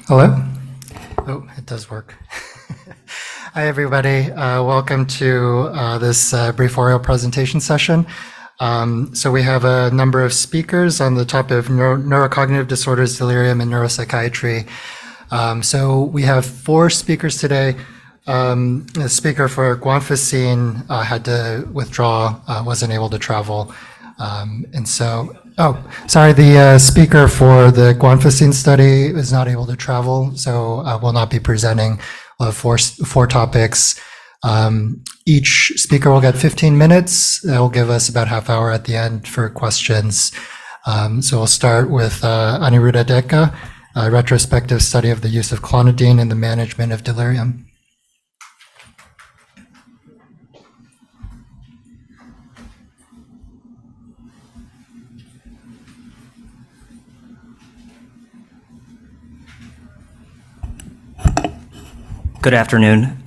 Hello? Oh, it does work. Hi, everybody. Welcome to this brief oral presentation session. So we have a number of speakers on the topic of neurocognitive disorders, delirium, and neuropsychiatry. So we have 4 speakers today. The speaker for guanfacine had to withdraw, wasn't able to travel. The speaker for the guanfacine study is not able to travel, so will not be presenting. We'll have four topics. Each speaker will get 15 minutes. That will give us about half hour at the end for questions. So we'll start with Aniruddha Dekka, a retrospective study of the use of clonidine in the management of delirium. Good afternoon.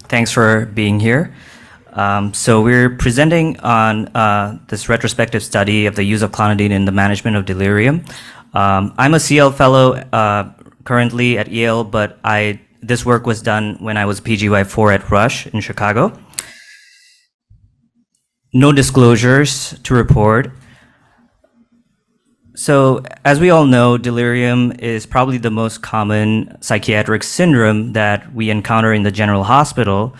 Thanks for being here. So we're presenting on this retrospective study of the use of clonidine in the management of delirium. I'm a CL fellow currently at Yale, but this work was done when I was PGY4 at Rush in Chicago. No disclosures to report. So, as we all know, delirium is probably the most common psychiatric syndrome that we encounter in the general hospital,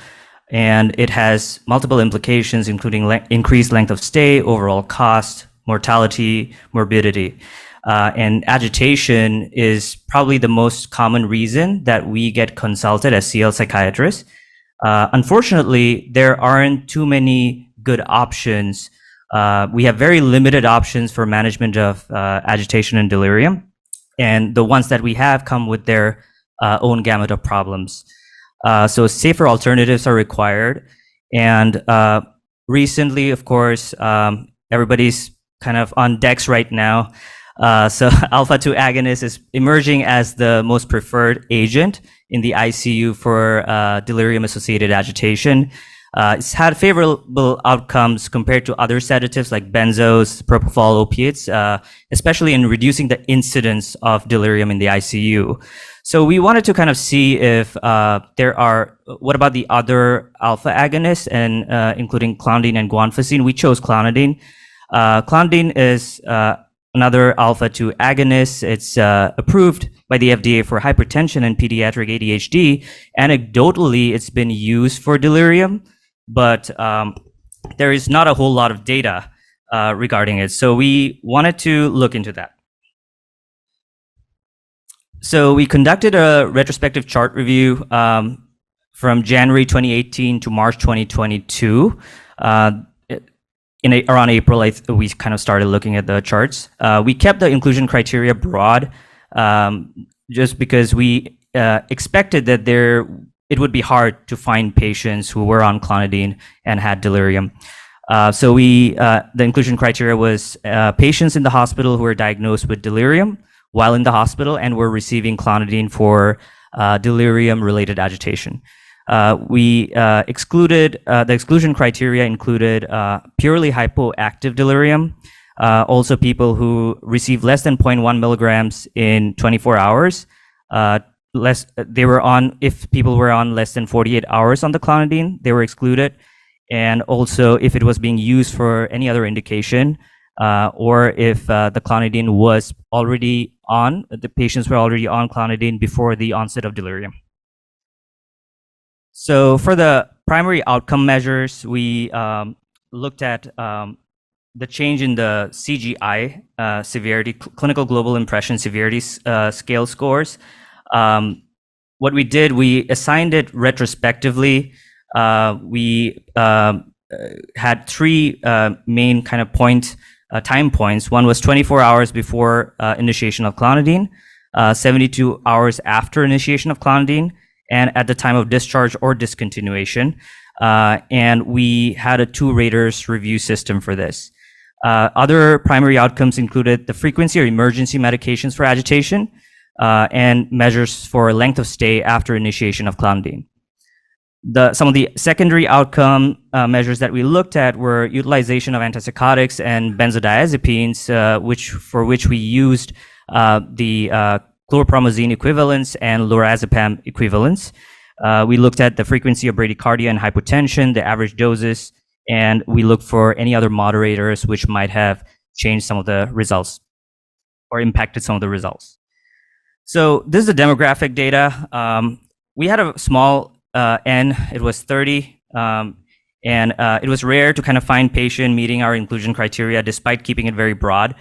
and it has multiple implications, including increased length of stay, overall cost, mortality, morbidity. And agitation is probably the most common reason that we get consulted as CL psychiatrists. Unfortunately, there aren't too many good options. We have very limited options for management of agitation and delirium, and the ones that we have come with their own gamut of problems. So safer alternatives are required, and recently, of course, everybody's kind of on decks right now. So alpha-2 agonist is emerging as the most preferred agent in the ICU for delirium-associated agitation. It's had favorable outcomes compared to other sedatives like benzos, propofol, opiates, especially in reducing the incidence of delirium in the ICU. So we wanted to kind of see if what about the other alpha agonists, and including clonidine and guanfacine. We chose clonidine. Clonidine is another alpha-2 agonist. It's approved by the FDA for hypertension and pediatric ADHD. Anecdotally, it's been used for delirium, but there is not a whole lot of data regarding it. So we wanted to look into that. So we conducted a retrospective chart review from January 2018 to March 2022. Around April, we kind of started looking at the charts. We kept the inclusion criteria broad just because we expected that it would be hard to find patients who were on clonidine and had delirium. So the inclusion criteria was patients in the hospital who were diagnosed with delirium while in the hospital and were receiving clonidine for delirium-related agitation. The exclusion criteria included purely hypoactive delirium, also people who received less than 0.1 milligrams in 24 hours. If people were on less than 48 hours on the clonidine, they were excluded. And also if it was being used for any other indication, or if the clonidine was already on, the patients were already on clonidine before the onset of delirium. So for the primary outcome measures, we looked at the change in the CGI severity, Clinical Global Impression Severity scale scores. What we did, we assigned it retrospectively. We had 3 main kind of time points. One was 24 hours before initiation of clonidine, 72 hours after initiation of clonidine, and at the time of discharge or discontinuation. And we had a 2-raters review system for this. Other primary outcomes included the frequency or emergency medications for agitation, and measures for length of stay after initiation of clonidine. Some of the secondary outcome measures that we looked at were utilization of antipsychotics and benzodiazepines, for which we used the chlorpromazine equivalence and lorazepam equivalence. We looked at the frequency of bradycardia and hypotension, the average doses, and we looked for any other moderators which might have changed some of the results or impacted some of the results. So this is the demographic data. We had a small N, it was 30, and it was rare to kind of find patient meeting our inclusion criteria despite keeping it very broad.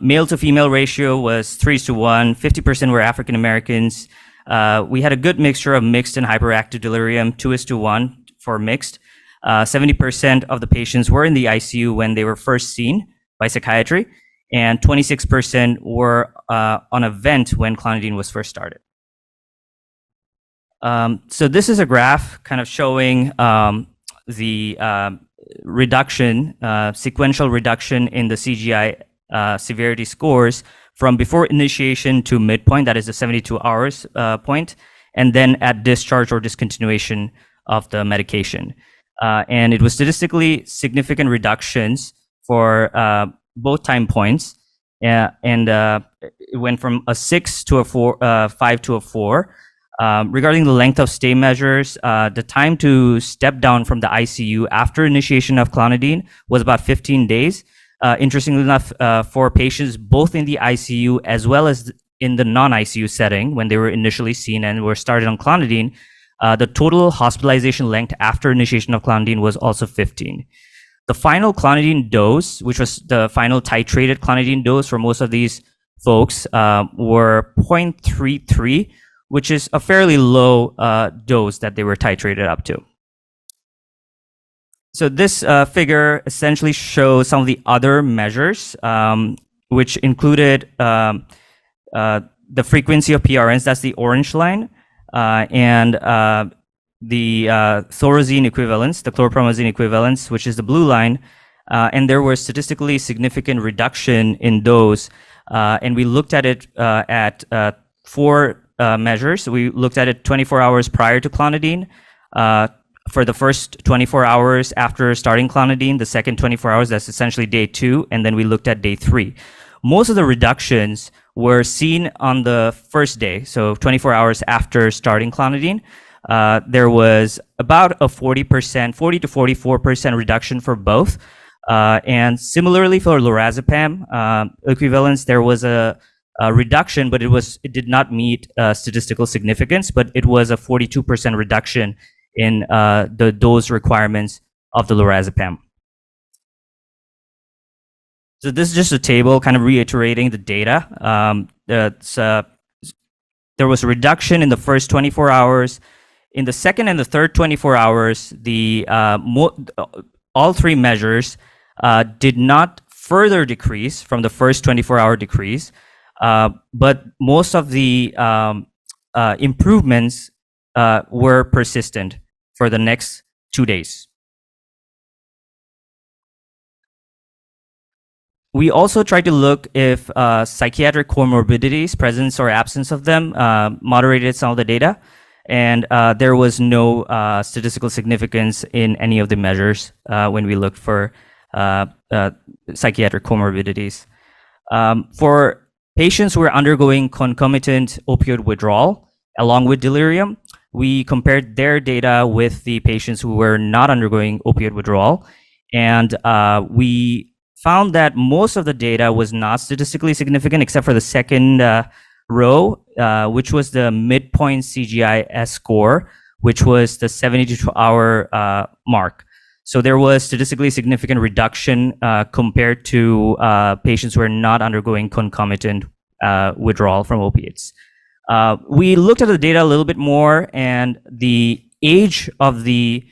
Male to female ratio was 3:1, 50% were African Americans. We had a good mixture of mixed and hyperactive delirium, 2:1 for mixed. 70% of the patients were in the ICU when they were first seen by psychiatry, and 26% were on a vent when clonidine was first started. So this is a graph kind of showing the reduction, sequential reduction in the CGI severity scores from before initiation to midpoint, that is the 72 hours point, and then at discharge or discontinuation of the medication. And it was statistically significant reductions for both time points, and it went from a 6 to a 5 to a 4. Regarding the length of stay measures, the time to step down from the ICU after initiation of clonidine was about 15 days. Interestingly enough, for patients both in the ICU as well as in the non-ICU setting, when they were initially seen and were started on clonidine, the total hospitalization length after initiation of clonidine was also 15. The final clonidine dose, which was the final titrated clonidine dose for most of these folks, were 0.33, which is a fairly low dose that they were titrated up to. So this figure essentially shows some of the other measures, which included the frequency of PRNs, that's the orange line, and the thorazine equivalence, the chlorpromazine equivalence, which is the blue line, and there was statistically significant reduction in those, and we looked at it at 4 measures. We looked at it 24 hours prior to clonidine, for the first 24 hours after starting clonidine, the second 24 hours, that's essentially day 2, and then we looked at day 3. Most of the reductions were seen on the first day, so 24 hours after starting clonidine. There was about a 40 to 44% reduction for both. And similarly for lorazepam equivalence, there was a reduction, but it did not meet statistical significance, but it was a 42% reduction in the dose requirements of the lorazepam. So this is just a table kind of reiterating the data. There was a reduction in the first 24 hours. In the second and the third 24 hours, all 3 measures did not further decrease from the first 24-hour decrease, but most of the improvements were persistent for the next 2 days. We also tried to look if psychiatric comorbidities, presence or absence of them, moderated some of the data, and there was no statistical significance in any of the measures when we looked for psychiatric comorbidities. For patients who were undergoing concomitant opioid withdrawal along with delirium, we compared their data with the patients who were not undergoing opioid withdrawal, and we found that most of the data was not statistically significant except for the second row, which was the midpoint CGI-S score, which was the 72-hour mark. So there was statistically significant reduction compared to patients who are not undergoing concomitant withdrawal from opiates. We looked at the data a little bit more, and the age of the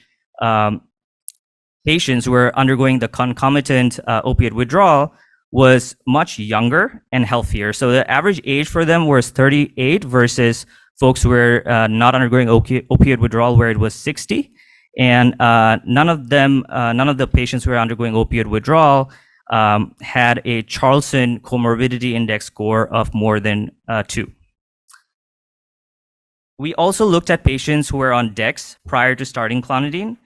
patients who were undergoing the concomitant opiate withdrawal was much younger and healthier. So the average age for them was 38 versus folks who were not undergoing opioid withdrawal, where it was 60. And none of the patients who were undergoing opioid withdrawal had a Charlson comorbidity index score of more than 2. We also looked at patients who were on DEX prior to starting clonidine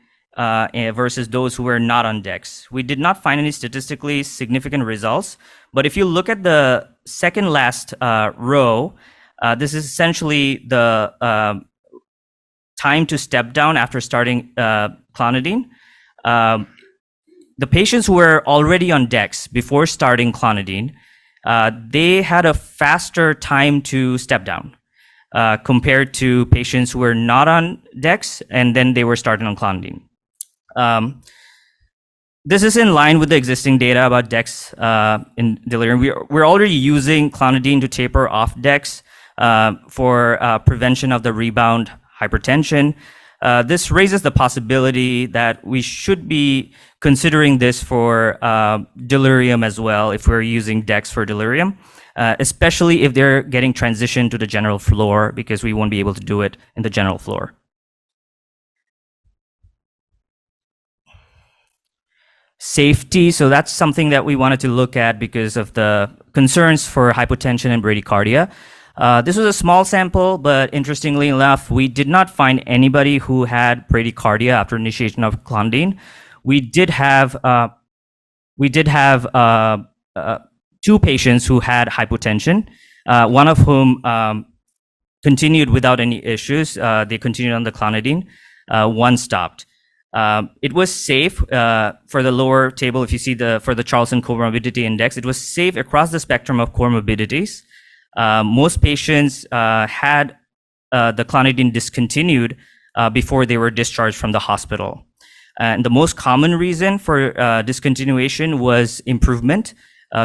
versus those who were not on DEX. We did not find any statistically significant results, but if you look at the second last row, This is essentially the time to step down after starting clonidine. The patients who were already on Dex before starting clonidine, they had a faster time to step down compared to patients who were not on Dex and then they were starting on clonidine. This is in line with the existing data about Dex in delirium. We're already using clonidine to taper off Dex for prevention of the rebound hypertension. This raises the possibility that we should be considering this for delirium as well if we're using Dex for delirium, especially if they're getting transitioned to the general floor, because we won't be able to do it in the general floor. Safety, so that's something that we wanted to look at because of the concerns for hypotension and bradycardia. This was a small sample, but interestingly enough, we did not find anybody who had bradycardia after initiation of clonidine. We did have two patients who had hypotension, one of whom continued without any issues. They continued on the clonidine. One stopped. It was safe for the lower table. If you see for the Charlson Comorbidity Index, it was safe across the spectrum of comorbidities. Most patients had the clonidine discontinued before they were discharged from the hospital. And the most common reason for discontinuation was improvement,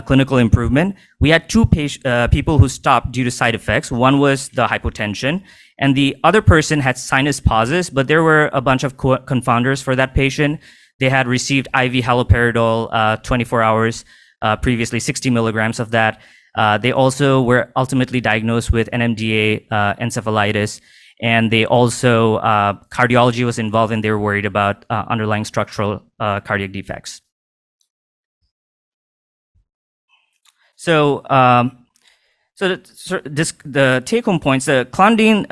clinical improvement. We had two people who stopped due to side effects. One was the hypotension, and the other person had sinus pauses, but there were a bunch of confounders for that patient. They had received IV haloperidol 24 hours previously, 60 milligrams of that. They also were ultimately diagnosed with NMDA encephalitis, and they also, cardiology was involved and they were worried about underlying structural cardiac defects. So, the take-home points, the clonidine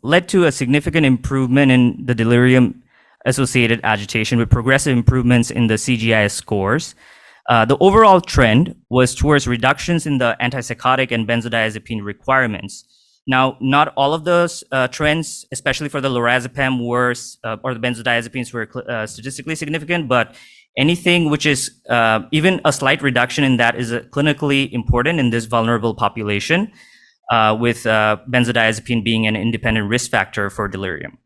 led to a significant improvement in the delirium-associated agitation with progressive improvements in the CGI scores. The overall trend was towards reductions in the antipsychotic and benzodiazepine requirements. Now, not all of those trends, especially for the lorazepam, or the benzodiazepines, were statistically significant, but anything which is even a slight reduction in that is clinically important in this vulnerable population, with benzodiazepine being an independent risk factor for delirium.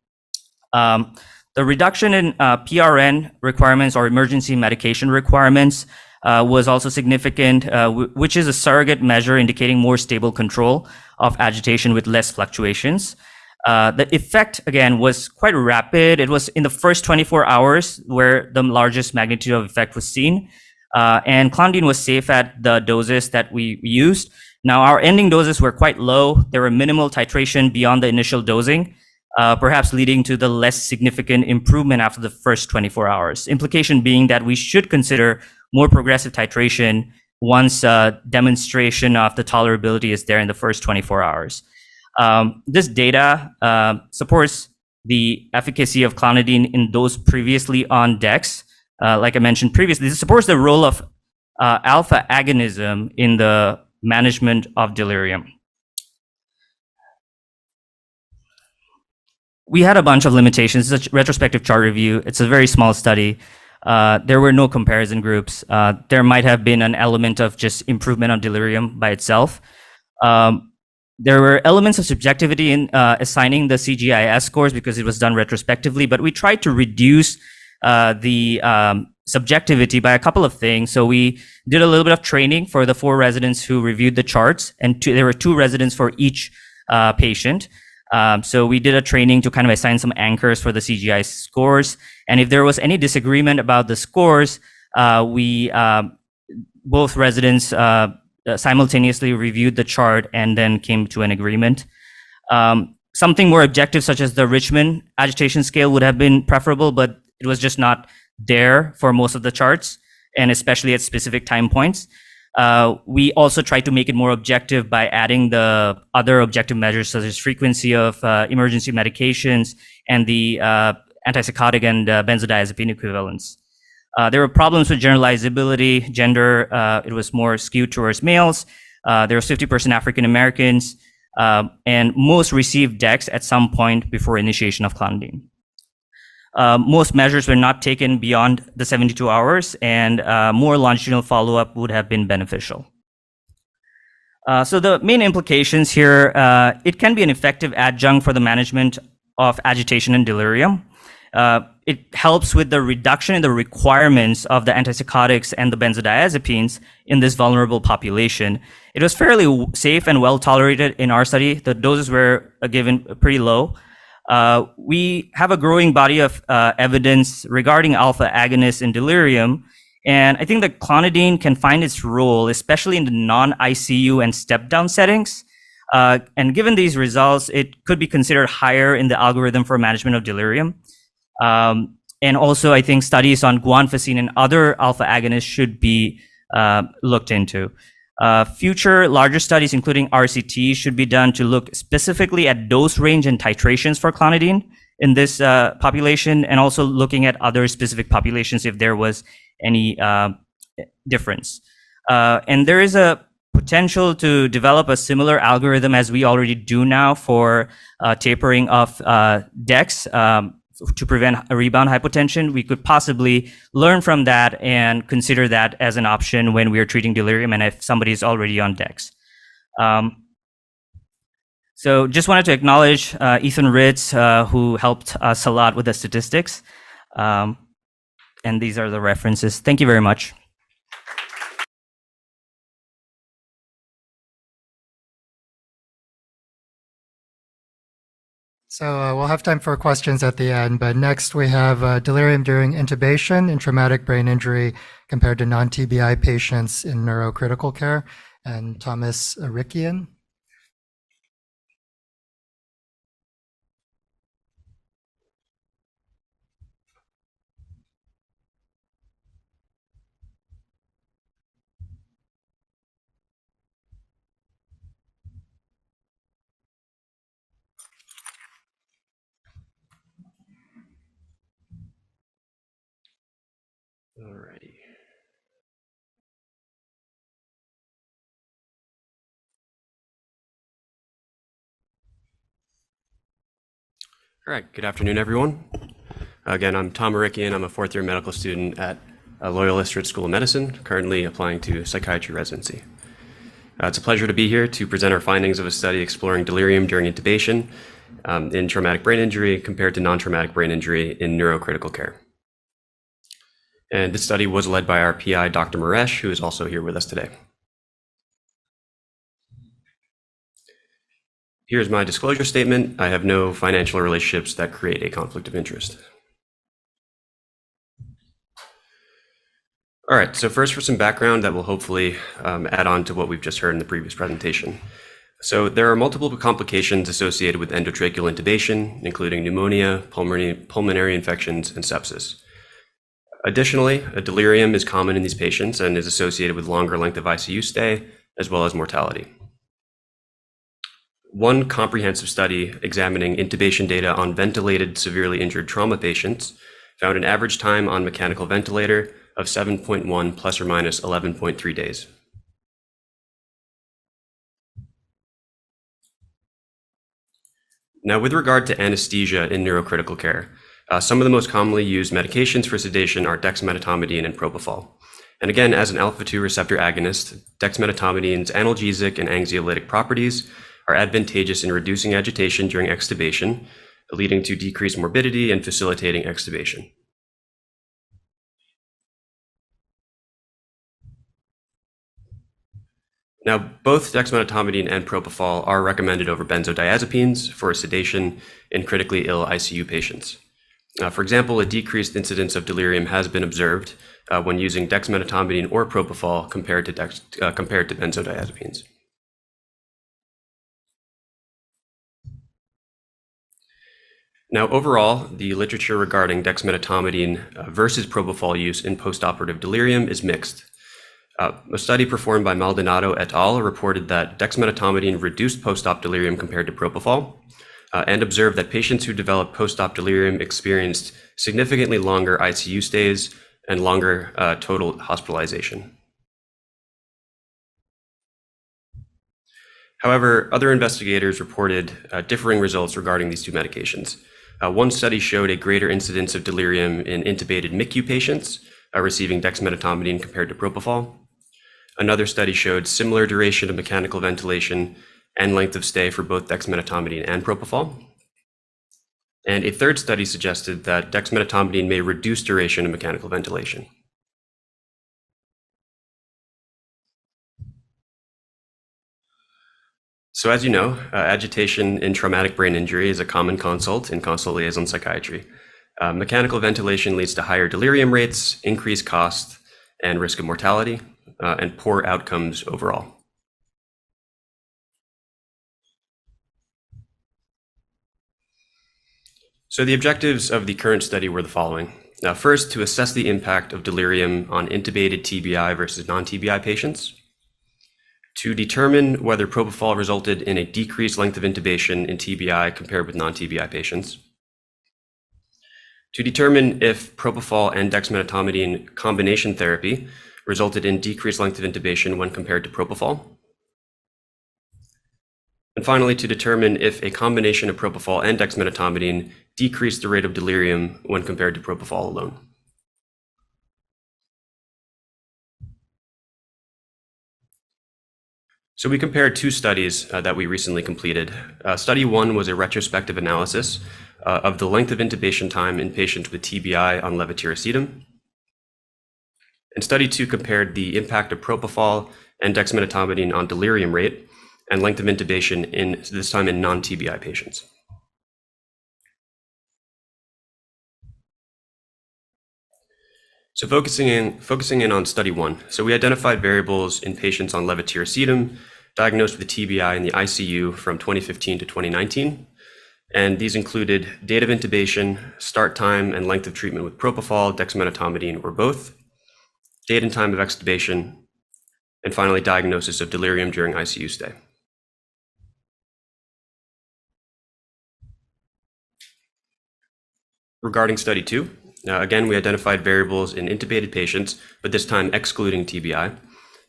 The reduction in PRN requirements or emergency medication requirements was also significant, which is a surrogate measure indicating more stable control of agitation with less fluctuations. The effect, again, was quite rapid. It was in the first 24 hours where the largest magnitude of effect was seen. And clonidine was safe at the doses that we used. Now, our ending doses were quite low. There were minimal titration beyond the initial dosing, perhaps leading to the less significant improvement after the first 24 hours. Implication being that we should consider more progressive titration once demonstration of the tolerability is there in the first 24 hours. This data supports the efficacy of clonidine in those previously on Dex. Like I mentioned previously, this supports the role of alpha agonism in the management of delirium. We had a bunch of limitations. It's a retrospective chart review. It's a very small study. There were no comparison groups. There might have been an element of just improvement on delirium by itself. There were elements of subjectivity in assigning the CGI-S scores because it was done retrospectively, but we tried to reduce the subjectivity by a couple of things. So we did a little bit of training for the 4 residents who reviewed the charts, and there were 2 residents for each patient. So we did a training to kind of assign some anchors for the CGI scores. And if there was any disagreement about the scores, both residents simultaneously reviewed the chart and then came to an agreement. Something more objective, such as the Richmond agitation scale, would have been preferable, but it was just not there for most of the charts, and especially at specific time points. We also tried to make it more objective by adding the other objective measures, such as frequency of emergency medications and the antipsychotic and benzodiazepine equivalents. There were problems with generalizability, gender. It was more skewed towards males. There was 50% African Americans. and most received DEX at some point before initiation of clonidine. Most measures were not taken beyond the 72 hours, and more longitudinal follow-up would have been beneficial. So the main implications here, it can be an effective adjunct for the management of agitation and delirium. It helps with the reduction in the requirements of the antipsychotics and the benzodiazepines in this vulnerable population. It was fairly safe and well tolerated in our study. The doses were given pretty low. We have a growing body of evidence regarding alpha agonists in delirium, and I think that clonidine can find its role, especially in the non-ICU and step-down settings. And given these results, it could be considered higher in the algorithm for management of delirium. And also, I think studies on guanfacine and other alpha agonists should be looked into. Future larger studies, including RCT, should be done to look specifically at dose range and titrations for clonidine in this population, and also looking at other specific populations if there was any difference. And there is a potential to develop a similar algorithm as we already do now for tapering of DEX to prevent a rebound hypotension. We could possibly learn from that and consider that as an option when we are treating delirium and if somebody is already on DEX. So just wanted to acknowledge Ethan Ritz, who helped us a lot with the statistics. And these are the references. Thank you very much. So we'll have time for questions at the end, but next we have delirium during intubation and traumatic brain injury compared to non-TBI patients in neurocritical care, and Thomas Arikian. Alrighty. All right, good afternoon, everyone. Again, I'm Tom Arikian. I'm a fourth-year medical student at Loyola Stritch School of Medicine, currently applying to psychiatry residency. It's a pleasure to be here to present our findings of a study exploring delirium during intubation in traumatic brain injury compared to non-traumatic brain injury in neurocritical care. And this study was led by our PI, Dr. Maresh, who is also here with us today. Here's my disclosure statement. I have no financial relationships that create a conflict of interest. All right, so first for some background that will hopefully add on to what we've just heard in the previous presentation. So there are multiple complications associated with endotracheal intubation, including pneumonia, pulmonary infections, and sepsis. Additionally, a delirium is common in these patients and is associated with longer length of ICU stay, as well as mortality. One comprehensive study examining intubation data on ventilated severely injured trauma patients found an average time on mechanical ventilator of 7.1 plus or minus 11.3 days. Now, with regard to anesthesia in neurocritical care, some of the most commonly used medications for sedation are dexmedetomidine and propofol. And again, as an alpha-2 receptor agonist, dexmedetomidines analgesic and anxiolytic properties are advantageous in reducing agitation during extubation, leading to decreased morbidity and facilitating extubation. Now, both dexmedetomidine and propofol are recommended over benzodiazepines for sedation in critically ill ICU patients. For example, a decreased incidence of delirium has been observed when using dexmedetomidine or propofol compared to benzodiazepines. Now, overall, the literature regarding dexmedetomidine versus propofol use in postoperative delirium is mixed. A study performed by Maldonado et al. Reported that dexmedetomidine reduced post-op delirium compared to propofol, and observed that patients who developed post-op delirium experienced significantly longer ICU stays and longer total hospitalization. However, other investigators reported differing results regarding these two medications. One study showed a greater incidence of delirium in intubated MICU patients receiving dexmedetomidine compared to propofol. Another study showed similar duration of mechanical ventilation and length of stay for both dexmedetomidine and propofol. And a third study suggested that dexmedetomidine may reduce duration of mechanical ventilation. So as you know, agitation in traumatic brain injury is a common consult in Consultation-Liaison psychiatry. Mechanical ventilation leads to higher delirium rates, increased cost, and risk of mortality, and poor outcomes overall. So the objectives of the current study were the following. First, to assess the impact of delirium on intubated TBI versus non-TBI patients. To determine whether propofol resulted in a decreased length of intubation in TBI compared with non-TBI patients. To determine if propofol and dexmedetomidine combination therapy resulted in decreased length of intubation when compared to propofol. And finally, to determine if a combination of propofol and dexmedetomidine decreased the rate of delirium when compared to propofol alone. So we compared two studies that we recently completed. Study one was a retrospective analysis of the length of intubation time in patients with TBI on levetiracetam. And study two compared the impact of propofol and dexmedetomidine on delirium rate and length of intubation this time in non-TBI patients. So focusing in on study one. So we identified variables in patients on levetiracetam diagnosed with TBI in the ICU from 2015 to 2019. And these included date of intubation, start time and length of treatment with propofol, dexmedetomidine, or both, date and time of extubation, and finally diagnosis of delirium during ICU stay. Regarding study two, again, we identified variables in intubated patients, but this time excluding TBI,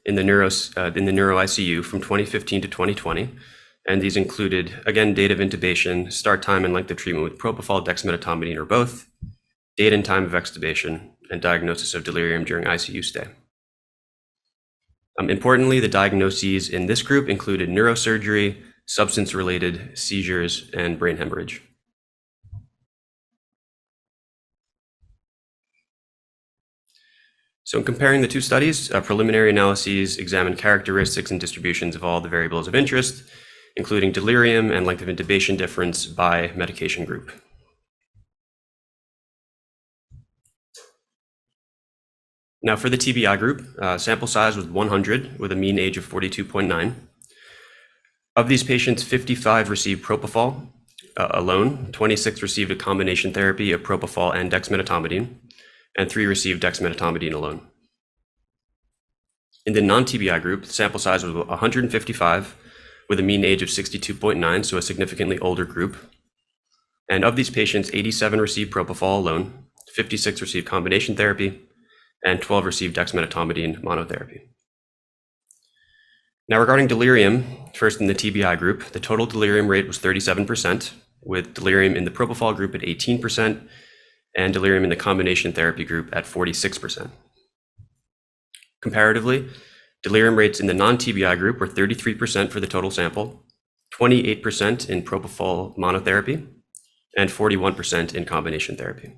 in the neuro ICU from 2015 to 2020. And these included, again, date of intubation, start time and length of treatment with propofol, dexmedetomidine, or both, date and time of extubation, and diagnosis of delirium during ICU stay. Importantly, the diagnoses in this group included neurosurgery, substance-related seizures, and brain hemorrhage. So in comparing the two studies, preliminary analyses examined characteristics and distributions of all the variables of interest, including delirium and length of intubation difference by medication group. Now for the TBI group, sample size was 100 with a mean age of 42.9. Of these patients, 55 received propofol alone, 26 received a combination therapy of propofol and dexmedetomidine, and 3 received dexmedetomidine alone. In the non-TBI group, the sample size was 155 with a mean age of 62.9, so a significantly older group. And of these patients, 87 received propofol alone, 56 received combination therapy, and 12 received dexmedetomidine monotherapy. Now regarding delirium, first in the TBI group, the total delirium rate was 37%, with delirium in the propofol group at 18%, and delirium in the combination therapy group at 46%. Comparatively, delirium rates in the non-TBI group were 33% for the total sample, 28% in propofol monotherapy, and 41% in combination therapy.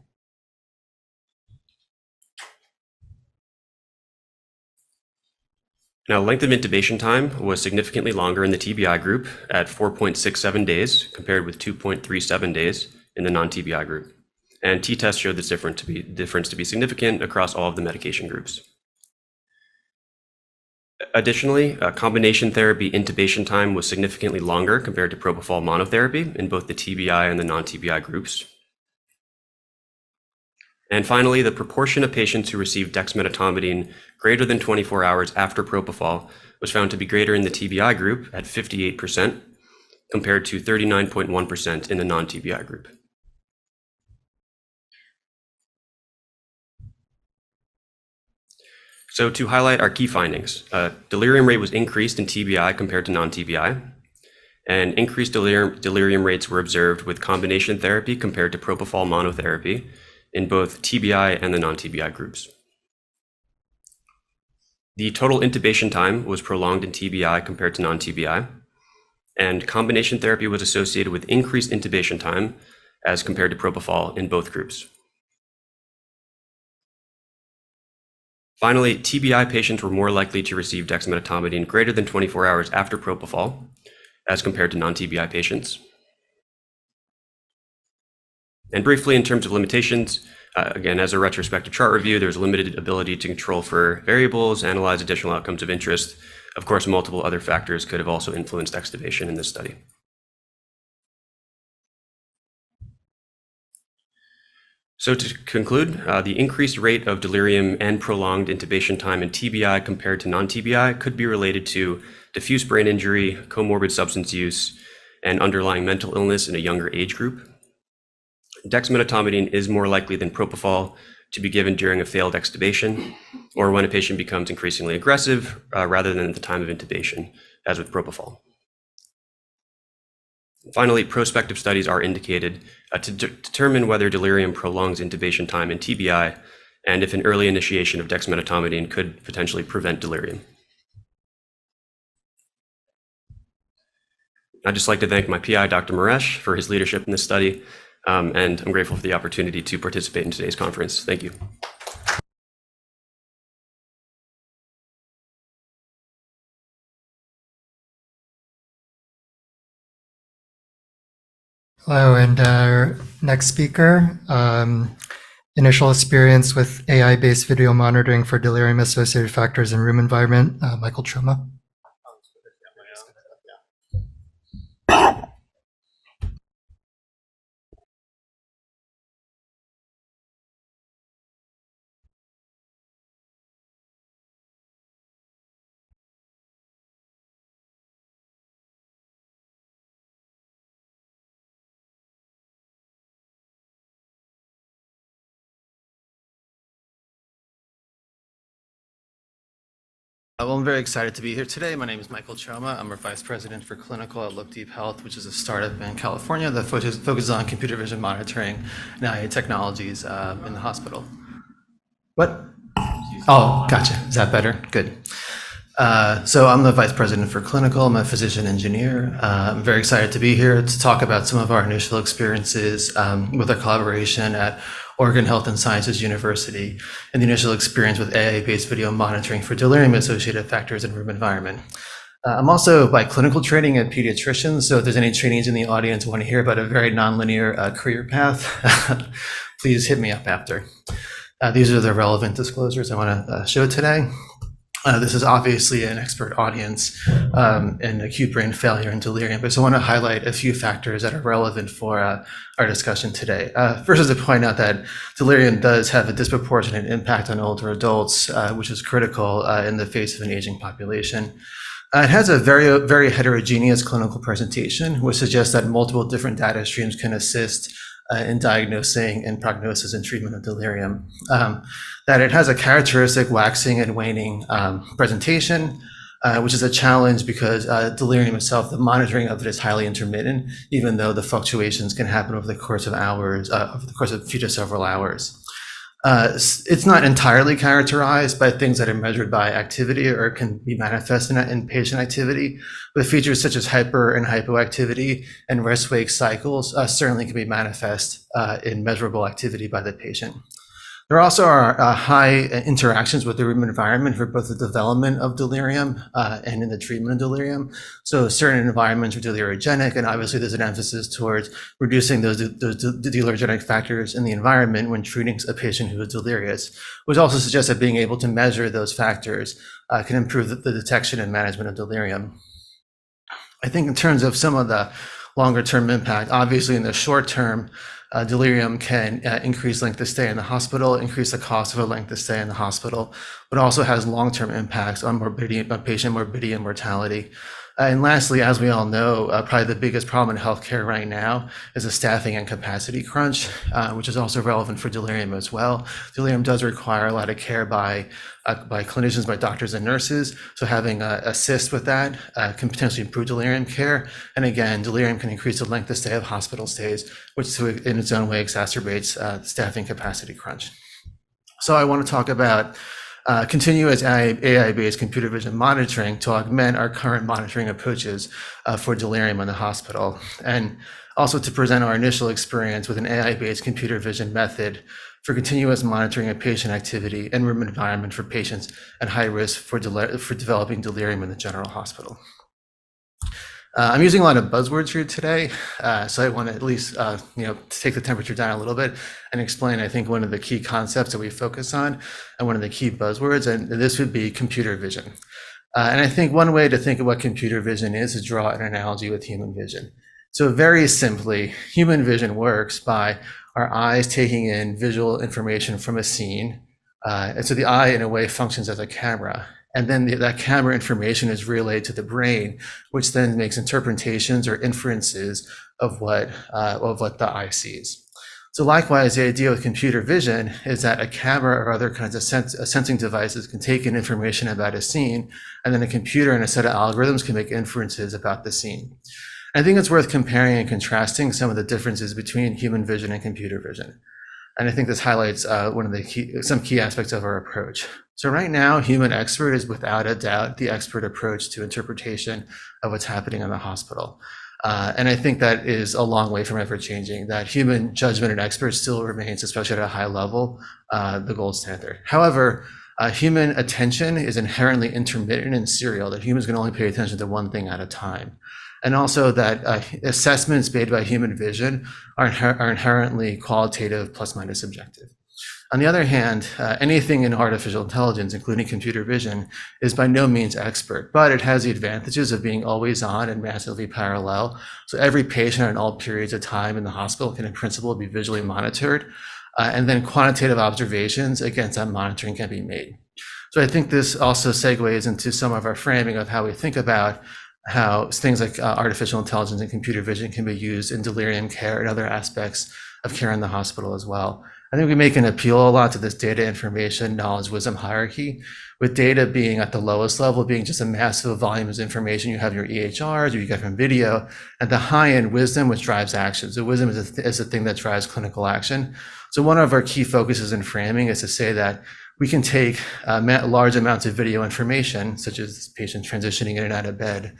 Now, length of intubation time was significantly longer in the TBI group at 4.67 days compared with 2.37 days in the non-TBI group. And t-test showed this difference to be significant across all of the medication groups. Additionally, combination therapy intubation time was significantly longer compared to propofol monotherapy in both the TBI and the non-TBI groups. And finally, the proportion of patients who received dexmedetomidine greater than 24 hours after propofol was found to be greater in the TBI group at 58% compared to 39.1% in the non-TBI group. So to highlight our key findings, delirium rate was increased in TBI compared to non-TBI. and increased delirium rates were observed with combination therapy compared to propofol monotherapy in both TBI and the non-TBI groups. The total intubation time was prolonged in TBI compared to non-TBI, and combination therapy was associated with increased intubation time as compared to propofol in both groups. Finally, TBI patients were more likely to receive dexmedetomidine greater than 24 hours after propofol as compared to non-TBI patients. And briefly, in terms of limitations, again, as a retrospective chart review, there's limited ability to control for variables, analyze additional outcomes of interest. Of course, multiple other factors could have also influenced extubation in this study. So to conclude, the increased rate of delirium and prolonged intubation time in TBI compared to non-TBI could be related to diffuse brain injury, comorbid substance use, and underlying mental illness in a younger age group. Dexmedetomidine is more likely than propofol to be given during a failed extubation or when a patient becomes increasingly aggressive rather than at the time of intubation, as with propofol. Finally, prospective studies are indicated to determine whether delirium prolongs intubation time in TBI and if an early initiation of dexmedetomidine could potentially prevent delirium. I'd just like to thank my PI, Dr. Maresh, for his leadership in this study, and I'm grateful for the opportunity to participate in today's conference. Thank you. Hello, and our next speaker, initial experience with AI-based video monitoring for delirium-associated factors in room environment, Michael Truma. Well, I'm very excited to be here today. My name is Michael Choma. I'm our Vice President for Clinical at Look Deep Health, which is a startup in California that focuses on computer vision monitoring and AI technologies in the hospital. What? Oh, gotcha. Is that better? Good. So I'm the Vice President for Clinical. I'm a physician engineer. I'm very excited to be here to talk about some of our initial experiences with our collaboration at Oregon Health and Sciences University and the initial experience with AI-based video monitoring for delirium-associated factors in room environment. I'm also by clinical training a pediatrician, so if there's any trainees in the audience who want to hear about a very nonlinear career path, please hit me up after. These are the relevant disclosures I want to show today. This is obviously an expert audience in acute brain failure and delirium, but I want to highlight a few factors that are relevant for our discussion today. First is to point out that delirium does have a disproportionate impact on older adults, which is critical in the face of an aging population. It has a very heterogeneous clinical presentation, which suggests that multiple different data streams can assist in diagnosing and prognosis and treatment of delirium. That it has a characteristic waxing and waning presentation, which is a challenge because delirium itself, the monitoring of it is highly intermittent, even though the fluctuations can happen over the course of hours, over the course of a few to several hours. It's not entirely characterized by things that are measured by activity or can be manifest in patient activity, but features such as hyper and hypoactivity and rest-wake cycles certainly can be manifest in measurable activity by the patient. There also are high interactions with the room environment for both the development of delirium and in the treatment of delirium. So certain environments are deliriogenic, and obviously there's an emphasis towards reducing those deliriogenic factors in the environment when treating a patient who is delirious, which also suggests that being able to measure those factors can improve the detection and management of delirium. I think in terms of some of the longer term impact, obviously in the short term, delirium can increase length of stay in the hospital, increase the cost of a length of stay in the hospital, but also has long-term impacts on morbidity, on patient morbidity and mortality. And lastly, as we all know, probably the biggest problem in healthcare right now is a staffing and capacity crunch, which is also relevant for delirium as well. Delirium does require a lot of care by clinicians, by doctors and nurses. So having assist with that can potentially improve delirium care. And again, delirium can increase the length of stay of hospital stays, which in its own way exacerbates the staffing capacity crunch. So I want to talk about continuous AI-based computer vision monitoring to augment our current monitoring approaches for delirium in the hospital, and also to present our initial experience with an AI-based computer vision method for continuous monitoring of patient activity and room environment for patients at high risk for developing delirium in the general hospital. I'm using a lot of buzzwords here today, so I want to at least take the temperature down a little bit and explain, I think, one of the key concepts that we focus on and one of the key buzzwords, and this would be computer vision. And I think one way to think of what computer vision is to draw an analogy with human vision. So very simply, human vision works by our eyes taking in visual information from a scene, and so the eye in a way functions as a camera. And then that camera information is relayed to the brain, which then makes interpretations or inferences of what the eye sees. So likewise, the idea with computer vision is that a camera or other kinds of sensing devices can take in information about a scene, and then a computer and a set of algorithms can make inferences about the scene. I think it's worth comparing and contrasting some of the differences between human vision and computer vision. And I think this highlights some key aspects of our approach. So right now, human expert is without a doubt the expert approach to interpretation of what's happening in the hospital. And I think that is a long way from ever changing, that human judgment and expert still remains, especially at a high level, the gold standard. However, human attention is inherently intermittent and serial, that humans can only pay attention to one thing at a time. And also that assessments made by human vision are inherently qualitative plus minus subjective. On the other hand, anything in artificial intelligence, including computer vision, is by no means expert, but it has the advantages of being always on and massively parallel. So every patient at all periods of time in the hospital can in principle be visually monitored, and then quantitative observations against that monitoring can be made. So I think this also segues into some of our framing of how we think about how things like artificial intelligence and computer vision can be used in delirium care and other aspects of care in the hospital as well. I think we make an appeal a lot to this data, information, knowledge, wisdom hierarchy, with data being at the lowest level, being just a massive volume of information. You have your EHRs, or you get from video, at the high end, wisdom, which drives action. So wisdom is the thing that drives clinical action. So one of our key focuses in framing is to say that we can take large amounts of video information, such as patients transitioning in and out of bed,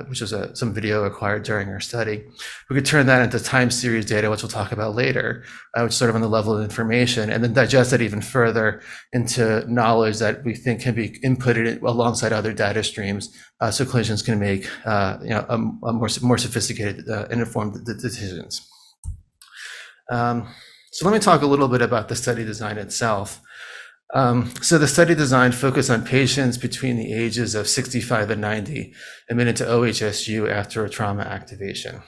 which was some video acquired during our study. We could turn that into time series data, which we'll talk about later, which is sort of on the level of information, and then digest that even further into knowledge that we think can be inputted alongside other data streams, so clinicians can make a more sophisticated and informed decisions. So let me talk a little bit about the study design itself. So the study design focused on patients between the ages of 65 and 90 admitted to OHSU after a trauma activation.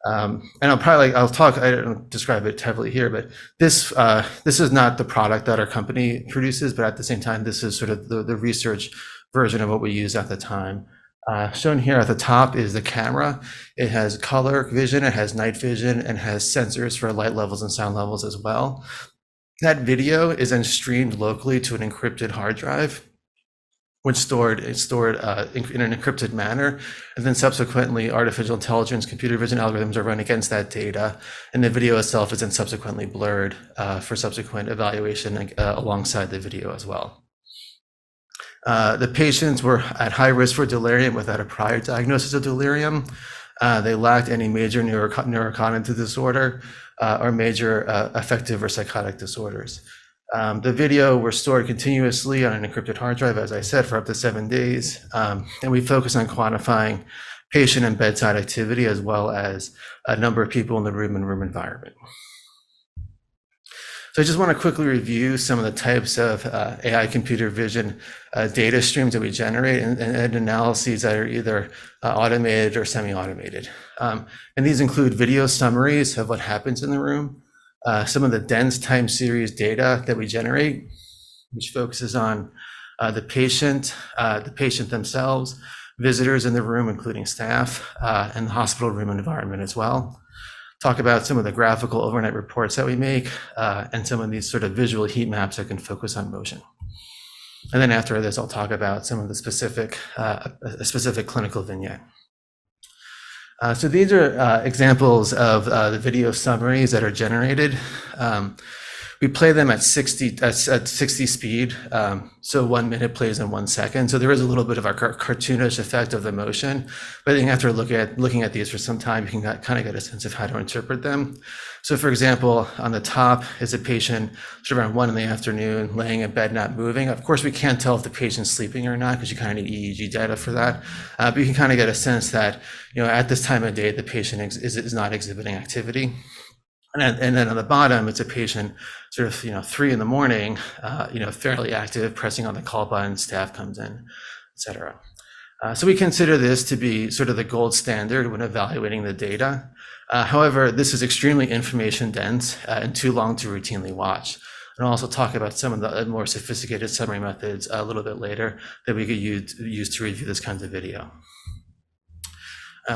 And I don't describe it heavily here, but this is not the product that our company produces, but at the same time, this is sort of the research version of what we used at the time. Shown here at the top is the camera. It has color vision, it has night vision, and has sensors for light levels and sound levels as well. That video is then streamed locally to an encrypted hard drive, which is stored in an encrypted manner, and then subsequently artificial intelligence, computer vision algorithms are run against that data, and the video itself is then subsequently blurred for subsequent evaluation alongside the video as well. The patients were at high risk for delirium without a prior diagnosis of delirium. They lacked any major neurocognitive disorder or major affective or psychotic disorders. The video were stored continuously on an encrypted hard drive, as I said, for up to 7 days. And we focus on quantifying patient and bedside activity, as well as a number of people in the room and room environment. So I just want to quickly review some of the types of AI computer vision data streams that we generate and analyses that are either automated or semi-automated. And these include video summaries of what happens in the room, some of the dense time series data that we generate, which focuses on the patient themselves, visitors in the room, including staff, and the hospital room environment as well. Talk about some of the graphical overnight reports that we make, and some of these sort of visual heat maps that can focus on motion. And then after this, I'll talk about some of the specific clinical vignette. So these are examples of the video summaries that are generated. We play them at 60 speed, so 1 minute plays in 1 second. So there is a little bit of a cartoonish effect of the motion, but I think after looking at these for some time, you can kind of get a sense of how to interpret them. So for example, on the top is a patient sort of around 1 in the afternoon, laying in bed, not moving. Of course, we can't tell if the patient's sleeping or not because you kind of need EEG data for that. But you can kind of get a sense that, at this time of day, the patient is not exhibiting activity. And then on the bottom, it's a patient sort of, 3 in the morning, fairly active, pressing on the call button, staff comes in, et cetera. So we consider this to be sort of the gold standard when evaluating the data. However, this is extremely information dense and too long to routinely watch. And I'll also talk about some of the more sophisticated summary methods a little bit later that we could use to review this kind of video.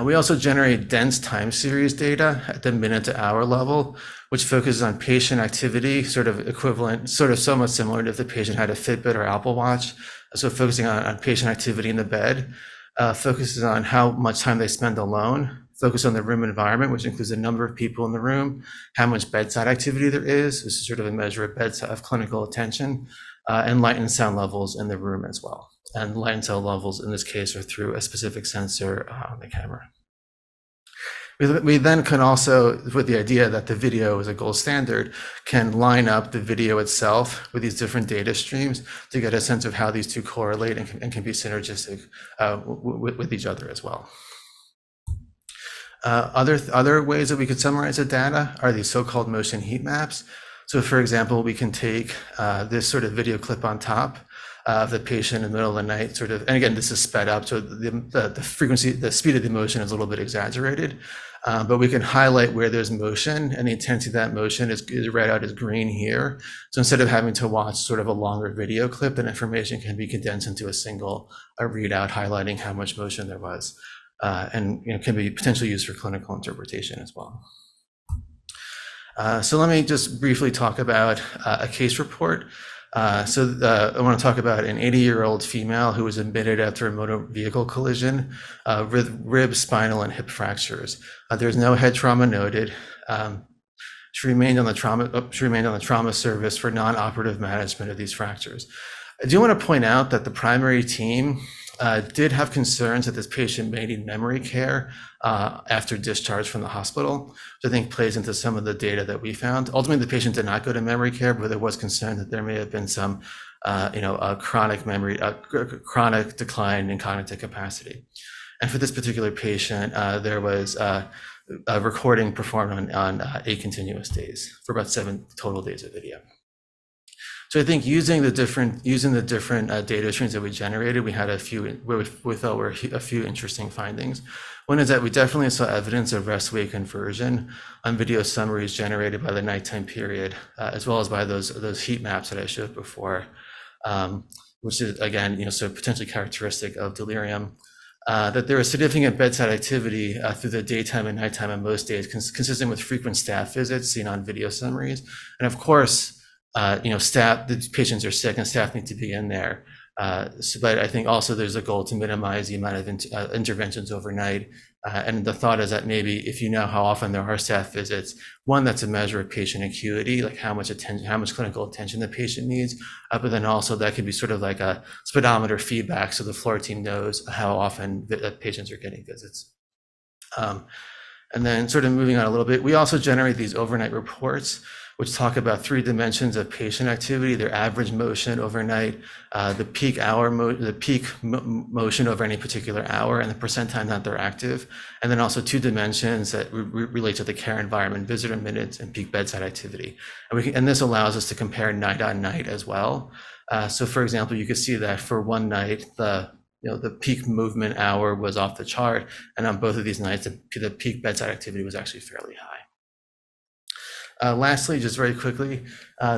We also generate dense time series data at the minute to hour level, which focuses on patient activity, sort of equivalent, sort of somewhat similar to if the patient had a Fitbit or Apple Watch. So focusing on patient activity in the bed, focuses on how much time they spend alone, focus on the room environment, which includes the number of people in the room, how much bedside activity there is. This is sort of a measure of clinical attention, and light and sound levels in the room as well. And light and sound levels in this case are through a specific sensor on the camera. We then can also, with the idea that the video is a gold standard, can line up the video itself with these different data streams to get a sense of how these two correlate and can be synergistic with each other as well. Other ways that we could summarize the data are these so-called motion heat maps. So for example, we can take this sort of video clip on top of the patient in the middle of the night, sort of, and again, this is sped up, so the frequency, the speed of the motion is a little bit exaggerated, but we can highlight where there's motion, and the intensity of that motion is read out as green here. So instead of having to watch sort of a longer video clip, that information can be condensed into a single readout highlighting how much motion there was, and can be potentially used for clinical interpretation as well. So let me just briefly talk about a case report. I want to talk about an 80-year-old female who was admitted after a motor vehicle collision with rib, spinal, and hip fractures. There's no head trauma noted. She remained on the trauma service for non-operative management of these fractures. I do want to point out that the primary team did have concerns that this patient may need memory care after discharge from the hospital, which I think plays into some of the data that we found. Ultimately, the patient did not go to memory care, but there was concern that there may have been some, chronic decline in cognitive capacity. And for this particular patient, there was a recording performed on 8 continuous days for about 7 total days of video. So I think using the different data streams that we generated, we had a few where we felt were a few interesting findings. One is that we definitely saw evidence of rest-wake conversion on video summaries generated by the nighttime period, as well as by those heat maps that I showed before, which is again, so potentially characteristic of delirium. That there is significant bedside activity through the daytime and nighttime on most days, consistent with frequent staff visits seen on video summaries, and of course. The patients are sick and staff need to be in there. But I think also there's a goal to minimize the amount of interventions overnight. And the thought is that maybe if you know how often there are staff visits, one, that's a measure of patient acuity, like how much clinical attention the patient needs. But then also that could be sort of like a speedometer feedback, so the floor team knows how often patients are getting visits. And then sort of moving on a little bit, we also generate these overnight reports, which talk about 3 dimensions of patient activity: their average motion overnight, the peak motion over any particular hour, and the percent time that they're active. And then also 2 dimensions that relate to the care environment: visitor minutes and peak bedside activity. And this allows us to compare night on night as well. So for example, you could see that for one night, the peak movement hour was off the chart, and on both of these nights, the peak bedside activity was actually fairly high. Lastly, just very quickly,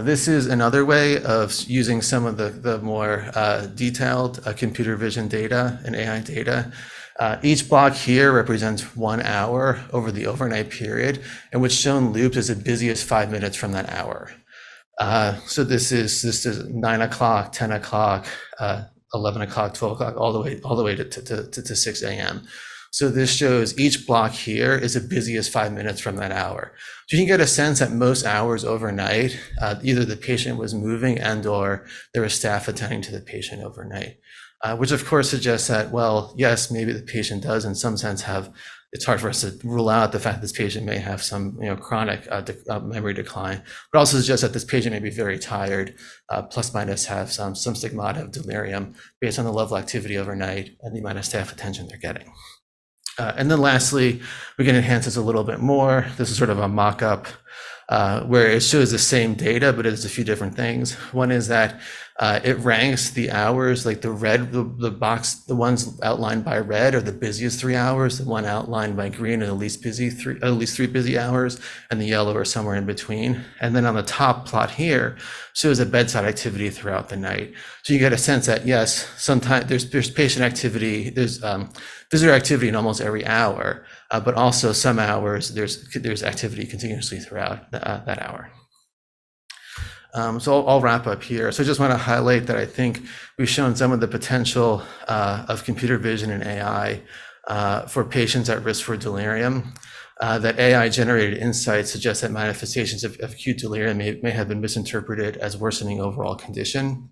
this is another way of using some of the more detailed computer vision data and AI data. Each block here represents 1 hour over the overnight period, and what's shown looped is the busiest 5 minutes from that hour. So this is 9 o'clock, 10 o'clock, 11 o'clock, 12 o'clock, all the way to 6 a.m. So this shows each block here is the busiest 5 minutes from that hour. So you can get a sense that most hours overnight, either the patient was moving and or there was staff attending to the patient overnight, which of course suggests that, well, yes, maybe the patient does in some sense have, it's hard for us to rule out the fact that this patient may have some chronic memory decline, but also suggests that this patient may be very tired, plus minus have some stigmata of delirium based on the level of activity overnight and the amount of staff attention they're getting. And then lastly, we can enhance this a little bit more. This is sort of a mock-up where it shows the same data, but it's a few different things. One is that it ranks the hours, like the box, the ones outlined by red are the busiest 3 hours, the one outlined by green are the least busy, at least 3 busy hours, and the yellow are somewhere in between. And then on the top plot here shows a bedside activity throughout the night. So you get a sense that yes, sometimes there's patient activity, there's visitor activity in almost every hour, but also some hours there's activity continuously throughout that hour. So I'll wrap up here. So I just want to highlight that I think we've shown some of the potential of computer vision and AI for patients at risk for delirium. That AI-generated insights suggest that manifestations of acute delirium may have been misinterpreted as worsening overall condition.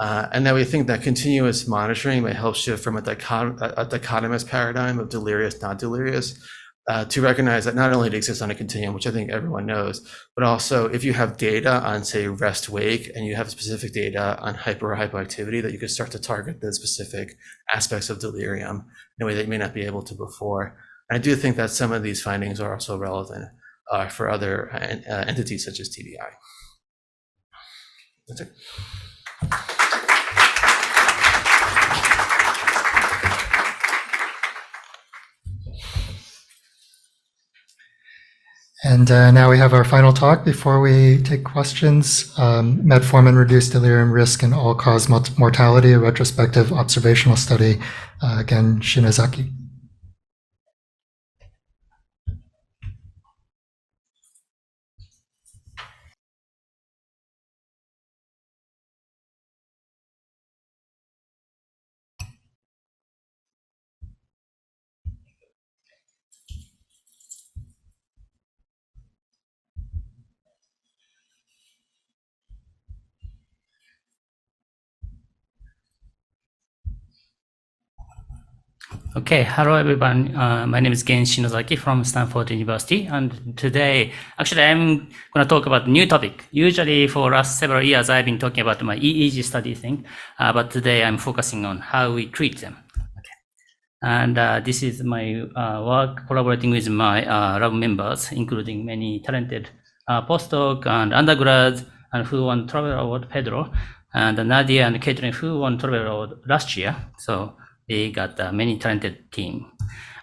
And that we think that continuous monitoring may help shift from a dichotomous paradigm of delirious, not delirious, to recognize that not only it exists on a continuum, which I think everyone knows, but also if you have data on, say, rest-wake, and you have specific data on hyper or hypoactivity, that you can start to target the specific aspects of delirium in a way that you may not be able to before. And I do think that some of these findings are also relevant for other entities such as TBI. That's it. And now we have our final talk before we take questions. Metformin reduced delirium risk and all-cause mortality, a retrospective observational study. Again, Shinozaki. Okay, hello everyone. My name is Gen Shinozaki from Stanford University, and today, actually, I'm going to talk about a new topic. Usually, for last several years, I've been talking about my EEG study thing, but today I'm focusing on how we treat them. Okay, and this is my work collaborating with my lab members, including many talented postdoc and undergrads, and who won Travel Award, Pedro, and Nadia and Caitlin, who won Travel Award last year. So they got a many talented team.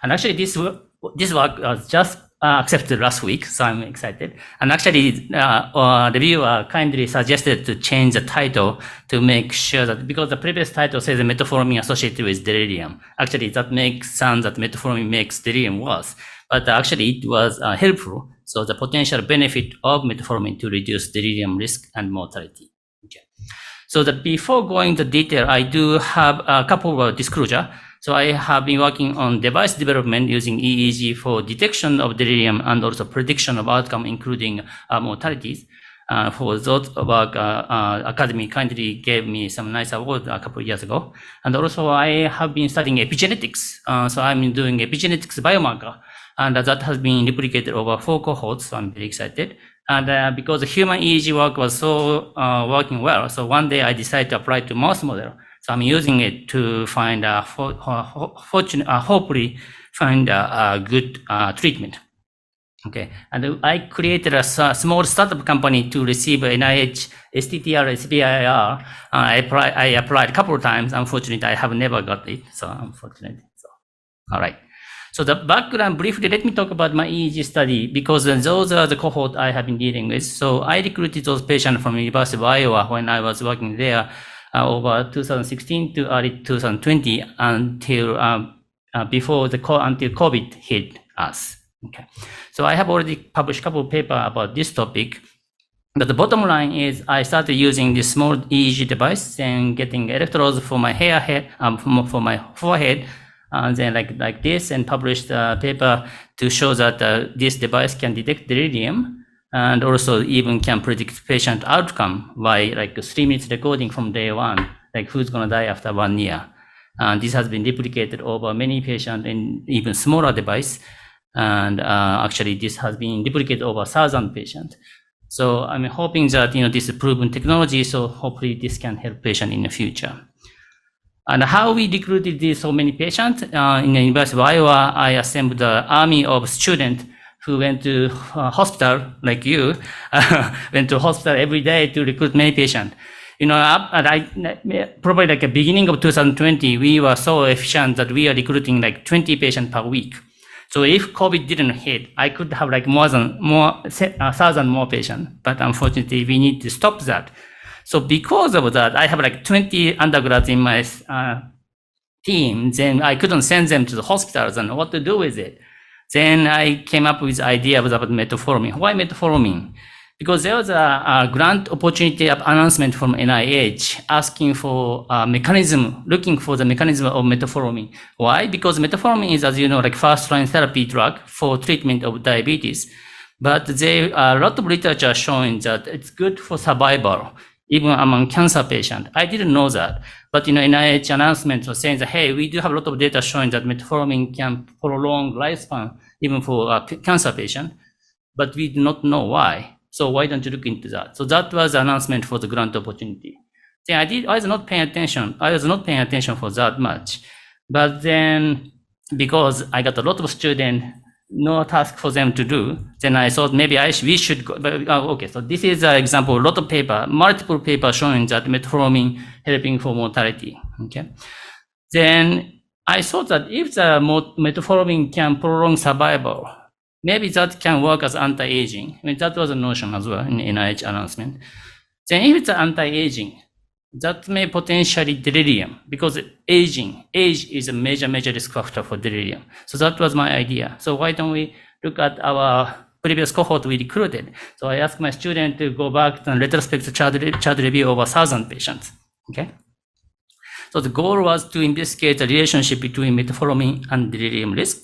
And actually this work was just accepted last week, so I'm excited. And actually the reviewer kindly suggested to change the title to make sure that, because the previous title says metformin associated with delirium. Actually that makes sound that metformin makes delirium worse, but actually it was helpful. So the potential benefit of metformin to reduce delirium risk and mortality. Okay. So that before going into detail, I do have a couple of disclosure. So I have been working on device development using EEG for detection of delirium and also prediction of outcome, including mortalities. For those work, Academy kindly gave me some nice award a couple of years ago. And also I have been studying epigenetics. So I'm doing epigenetics biomarker, and that has been replicated over 4 cohorts. So I'm very excited. And because the human EEG work was so working well, so one day I decided to apply to mouse model. So I'm using it to find hopefully find a good treatment. Okay, and I created a small startup company to receive NIH STTR SBIR. I applied a couple of times. Unfortunately, I have never got it. So unfortunately, so all right. So the background, briefly, let me talk about my EEG study, because those are the cohort I have been dealing with. So I recruited those patients from University of Iowa when I was working there over 2016 to early 2020 until until COVID hit us. Okay, so I have already published a couple of papers about this topic. But the bottom line is I started using this small EEG device and getting electrodes for my for my forehead, and then like this, and published a paper to show that this device can detect delirium and also even can predict patient outcome by like 3 minutes recording from day one, like who's going to die after 1 year. And this has been replicated over many patients in even smaller device. And actually this has been replicated over 1,000 patients. So I'm hoping that, this is proven technology, so hopefully this can help patients in the future. And how we recruited so many patients, in the University of Iowa, I assembled an army of students who went to hospital, like you, went to hospital every day to recruit many patients. Probably like the beginning of 2020, we were so efficient that we are recruiting like 20 patients per week. So if COVID didn't hit, I could have like 1,000 more patients, but unfortunately we need to stop that. So because of that, I have like 20 undergrads in my team. Then I couldn't send them to the hospitals and what to do with it. Then I came up with the idea about metformin. Why metformin? Because there was a grant opportunity announcement from NIH asking for a mechanism, looking for the mechanism of metformin. Why? Because metformin is, as you know, like first-line therapy drug for treatment of diabetes. But there are a lot of literature showing that it's good for survival, even among cancer patients. I didn't know that. But, NIH announcement was saying that, hey, we do have a lot of data showing that metformin can prolong lifespan, even for cancer patients. But we do not know why. So why don't you look into that? So that was the announcement for the grant opportunity. Then I was not paying attention. I was not paying attention for that much. But then, because I got a lot of students, no task for them to do, then I thought maybe we should go. Okay, so this is an example, a lot of paper, multiple papers showing that metformin helping for mortality. Okay. Then I thought that if the metformin can prolong survival, maybe that can work as anti-aging. That was a notion as well in the NIH announcement. Then if it's anti-aging, that may potentially delirium, because age is a major risk factor for delirium. So that was my idea. So why don't we look at our previous cohort we recruited? So I asked my student to go back to retrospective child review over 1,000 patients. Okay. So the goal was to investigate the relationship between metformin and delirium risk.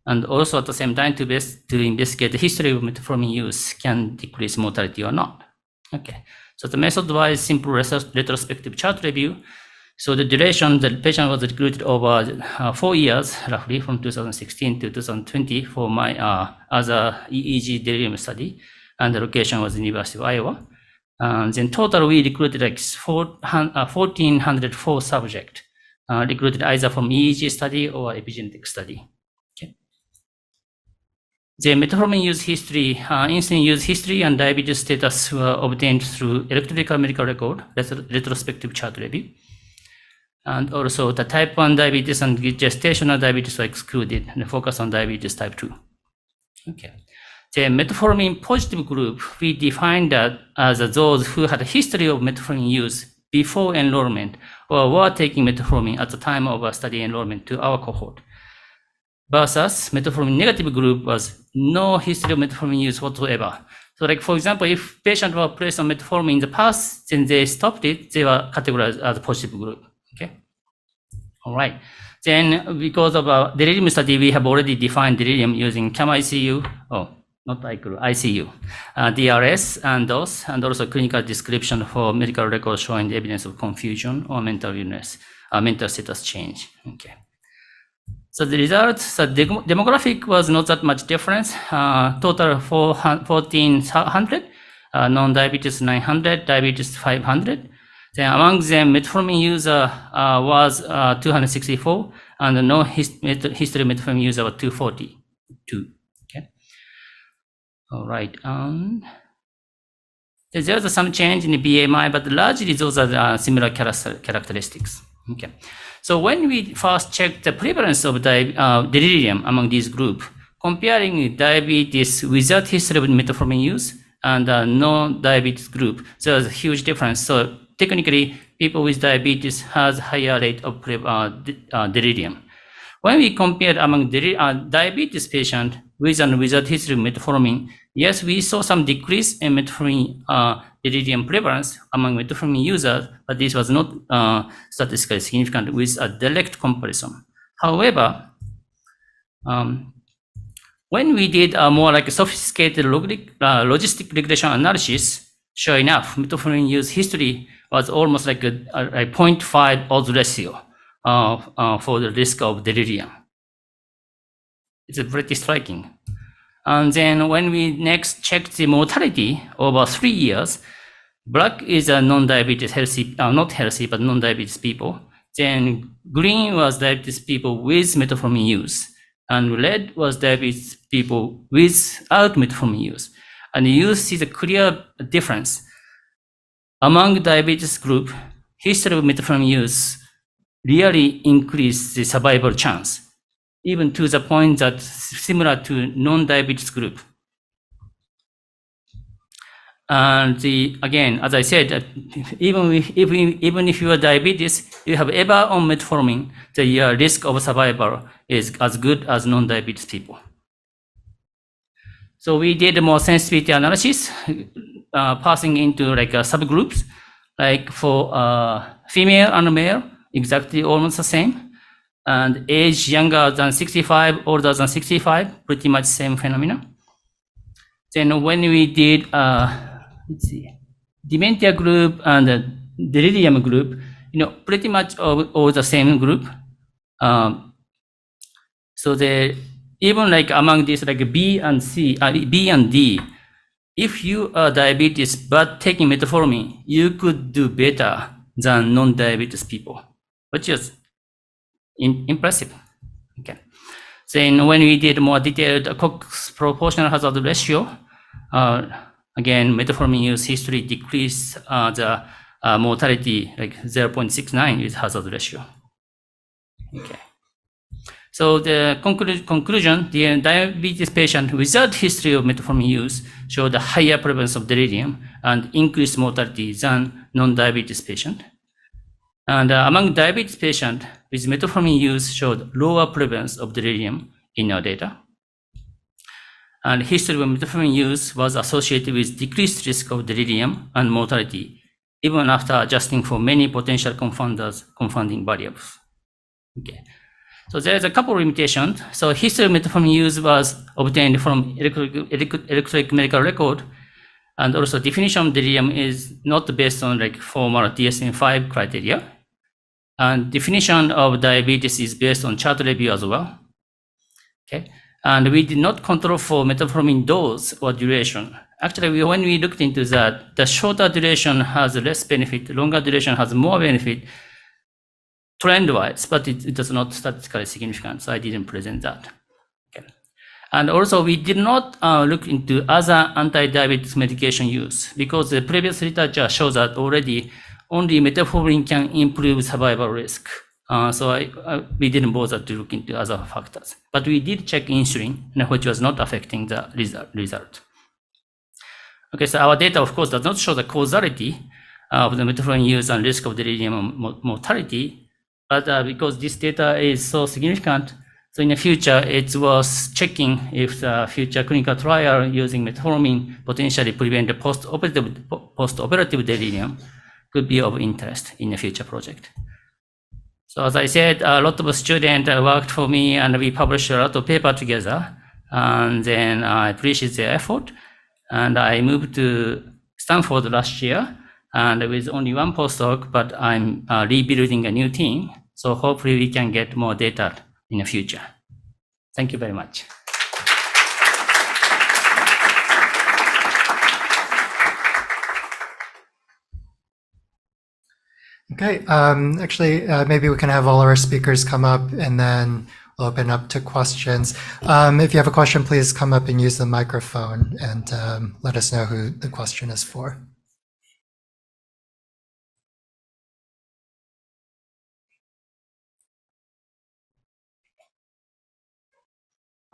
And also at the same time to investigate the history of metformin use can decrease mortality or not. Okay, so the method was simple retrospective chart review. So the duration, the patient was recruited over 4 years, roughly from 2016 to 2020 for my other EEG delirium study, and the location was the University of Iowa. And then total we recruited like 1,404 subjects, recruited either from EEG study or epigenetic study. The metformin use history, insulin use history, and diabetes status were obtained through electronic medical record, retrospective chart review. And also the type 1 diabetes and gestational diabetes were excluded and focus on diabetes type 2. Okay. The metformin positive group, we defined that as those who had a history of metformin use before enrollment or were taking metformin at the time of study enrollment to our cohort. Versus metformin negative group was no history of metformin use whatsoever. So like, for example, if patients were placed on metformin in the past, then they stopped it, they were categorized as a positive group. Okay. All right. Then because of our delirium study, we have already defined delirium using CAM-ICU, ICU, DRS and DOS, and also clinical description for medical records showing the evidence of confusion or mental illness, mental status change. Okay. So the results, the demographic was not that much difference. Total 1,400, non-diabetes 900, diabetes 500. Then among them, metformin user was 264, and no history metformin user was 242. Okay. All right. There's some change in the BMI, but largely those are similar characteristics. Okay. So when we first checked the prevalence of delirium among this group, comparing diabetes without history of metformin use and non-diabetes group, there was a huge difference. So technically, people with diabetes has higher rate of delirium. When we compared among diabetes patient with and without history of metformin, yes, we saw some decrease in metformin delirium prevalence among metformin users, but this was not statistically significant with a direct comparison. However, when we did a more like a sophisticated logistic regression analysis, sure enough, metformin use history was almost like a 0.5 odds ratio for the risk of delirium. It's pretty striking. And then when we next checked the mortality over 3 years, black is a non-diabetes healthy, not healthy, but non-diabetes people. Then green was diabetes people with metformin use, and red was diabetes people without metformin use. And you see the clear difference. Among diabetes group, history of metformin use really increased the survival chance, even to the point that similar to non-diabetes group. And again, as I said, even if you are diabetes, you have ever on metformin, the risk of survival is as good as non-diabetes people. So we did more sensitivity analysis, passing into like subgroups, like for female and male, exactly almost the same, and age younger than 65, older than 65, pretty much same phenomena. Then when we did, let's see, dementia group and the delirium group, pretty much all the same group. So even like among these like B and D, if you are diabetes but taking metformin, you could do better than non-diabetes people, which is impressive. Okay. Then when we did more detailed Cox proportional hazard ratio, again, metformin use history decreased the mortality like 0.69 with hazard ratio. Okay. So the conclusion, the diabetes patient without history of metformin use showed a higher prevalence of delirium and increased mortality than non-diabetes patient. And among diabetes patients with metformin use showed lower prevalence of delirium in our data. And history of metformin use was associated with decreased risk of delirium and mortality, even after adjusting for many potential confounding variables. Okay. So there's a couple of limitations. So history of metformin use was obtained from electronic medical record, and also definition of delirium is not based on like formal DSM-5 criteria. And definition of diabetes is based on chart review as well. Okay. And we did not control for metformin dose or duration. Actually, when we looked into that, the shorter duration has less benefit, longer duration has more benefit trend-wise, but it does not statistically significant, so I didn't present that. Okay. And also, we did not look into other anti-diabetes medication use because the previous literature shows that already only metformin can improve survival risk. So we didn't bother to look into other factors. But we did check insulin, which was not affecting the result. Okay, so our data, of course, does not show the causality of the metformin use and risk of delirium mortality. But because this data is so significant, so in the future, it was checking if the future clinical trial using metformin potentially prevent the post-operative delirium could be of interest in the future project. So as I said, a lot of students worked for me and we published a lot of paper together. And then I appreciate their effort. And I moved to Stanford last year and with only one postdoc, but I'm rebuilding a new team. So hopefully we can get more data in the future. Thank you very much. Okay, actually, maybe we can have all our speakers come up and then we'll open up to questions. If you have a question, please come up and use the microphone and let us know who the question is for.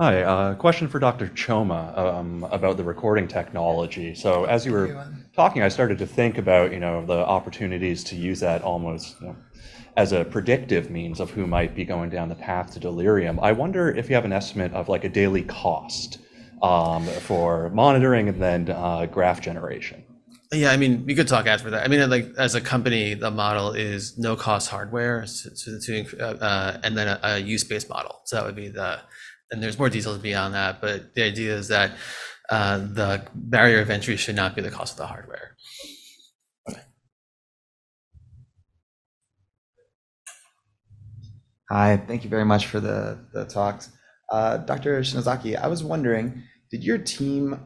Hi, question for Dr. Choma about the recording technology. So as you were talking, I started to think about, the opportunities to use that almost, as a predictive means of who might be going down the path to delirium. I wonder if you have an estimate of like a daily cost for monitoring and then graph generation. Yeah, I mean, we could talk after that. I mean, like as a company, the model is no cost hardware, and then a use-based model. So that would be and there's more details beyond that, but the idea is that the barrier of entry should not be the cost of the hardware. Okay. Hi, thank you very much for the talks. Dr. Shinozaki, I was wondering, did your team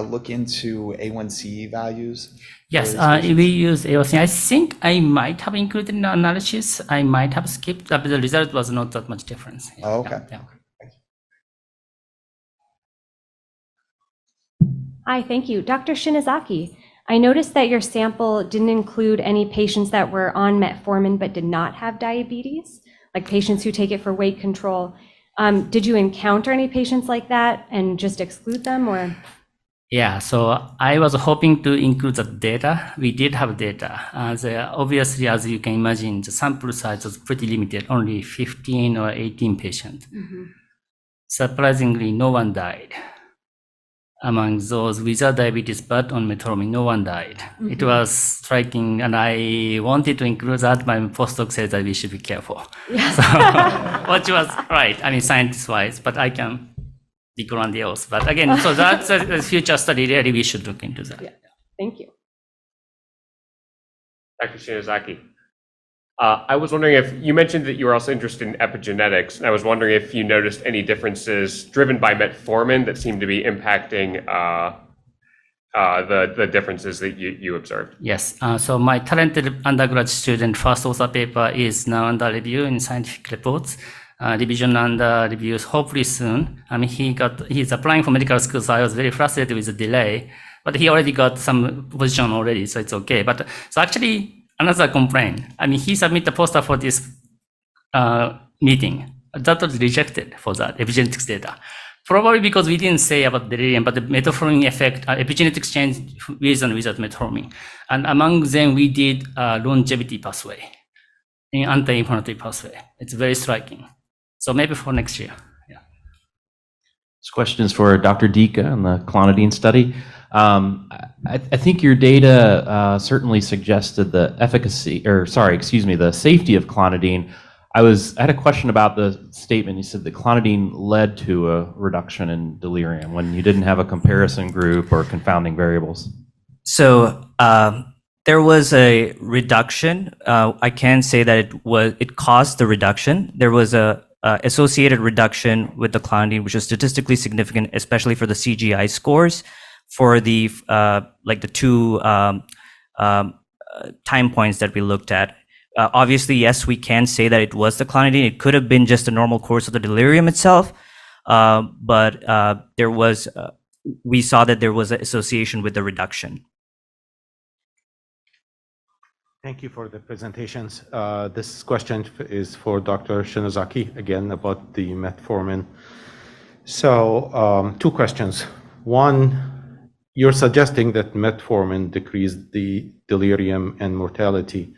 look into A1C values? Yes, we use A1C. I think I might have included in the analysis. I might have skipped, but the result was not that much difference. Yeah, Oh, okay. Yeah. Hi, thank you. Dr. Shinozaki, I noticed that your sample didn't include any patients that were on metformin but did not have diabetes, like patients who take it for weight control. Did you encounter any patients like that and just exclude them, or? Yeah, so I was hoping to include the data. We did have data. Obviously, as you can imagine, the sample size was pretty limited, only 15 or 18 patients. Mm-hmm. Surprisingly, no one died. Among those without diabetes but on metformin, no one died. Mm-hmm. It was striking, and I wanted to include that. My postdoc said that we should be careful. Yeah. So, which was right, I mean, science-wise, but I can be grandiose. But again, so that's a future study. Really, we should look into that. Yeah. Thank you. Dr. Shinozaki, I was wondering if you mentioned that you were also interested in epigenetics, and I was wondering if you noticed any differences driven by metformin that seemed to be impacting the differences that you observed. Yes. So my talented undergrad student first author paper is now under review in scientific reports. Revision under reviews hopefully soon. I mean, he's applying for medical school, so I was very frustrated with the delay. But he already got some position already, so it's okay. But so actually. Another complaint. I mean, he submitted a poster for this meeting. That was rejected for that epigenetics data. Probably because we didn't say about delirium, but the metformin effect, epigenetics change with and without metformin. And among them, we did longevity pathway, in anti-inflammatory pathway. It's very striking. So maybe for next year. Yeah. This question is for Dr. Dika on the clonidine study. I think your data certainly suggested the the safety of clonidine. I had a question about the statement. You said that clonidine led to a reduction in delirium when you didn't have a comparison group or confounding variables. So there was a reduction. I can say that it caused the reduction. There was a associated reduction with the clonidine, which was statistically significant, especially for the CGI scores. For the the two time points that we looked at. Obviously, yes, we can say that it was the clonidine. It could have been just a normal course of the delirium itself, but we saw that there was an association with the reduction. Thank you for the presentations. This question is for Dr. Shinozaki, again, about the metformin. So, two questions. One, you're suggesting that metformin decreased the delirium and mortality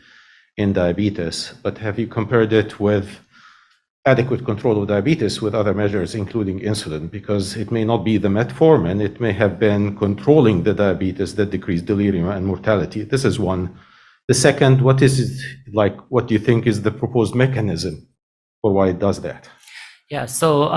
in diabetes, but have you compared it with adequate control of diabetes with other measures, including insulin? Because it may not be the metformin, it may have been controlling the diabetes that decreased delirium and mortality. This is one. The second, what do you think is the proposed mechanism for why it does that? Yeah, so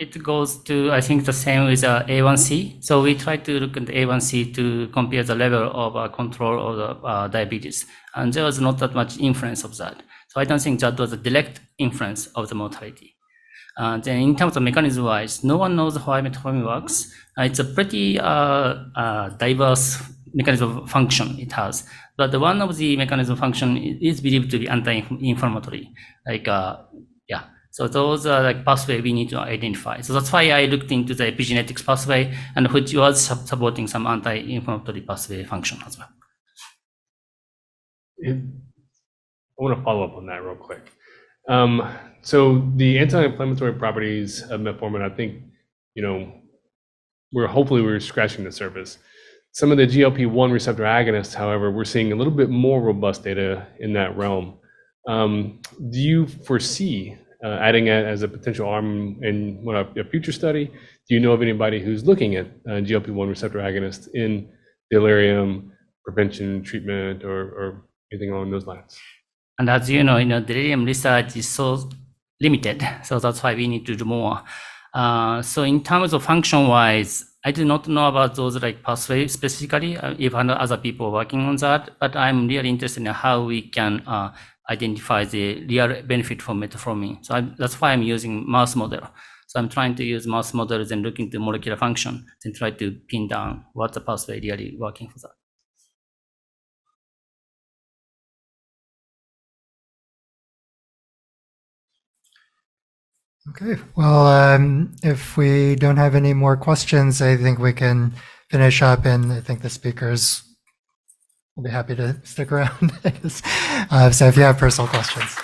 it goes to, I think, the same with A1C. So we try to look at the A1C to compare the level of control of the diabetes. And there was not that much influence of that. So I don't think that was a direct influence of the mortality. Then in terms of mechanism-wise, no one knows how metformin works. It's a pretty diverse mechanism of function it has. But one of the mechanism of function is believed to be anti-inflammatory. So those are pathway we need to identify. So that's why I looked into the epigenetics pathway, and which was supporting some anti-inflammatory pathway function as well. I want to follow up on that real quick. So the anti-inflammatory properties of metformin, I think, we're scratching the surface. Some of the GLP-1 receptor agonists, however, we're seeing a little bit more robust data in that realm. Do you foresee adding it as a potential arm in a future study? Do you know of anybody who's looking at GLP-1 receptor agonists in delirium prevention, treatment, or anything along those lines? And as you know, delirium research is so limited, so that's why we need to do more. So in terms of function-wise, I do not know about those like pathways specifically, if other people are working on that, but I'm really interested in how we can identify the real benefit from metformin. So that's why I'm using mouse model. So I'm trying to use mouse models and look into molecular function and try to pin down what the pathway really working for that. Okay, well, if we don't have any more questions, I think we can finish up, and I think the speakers will be happy to stick around. So if you have personal questions.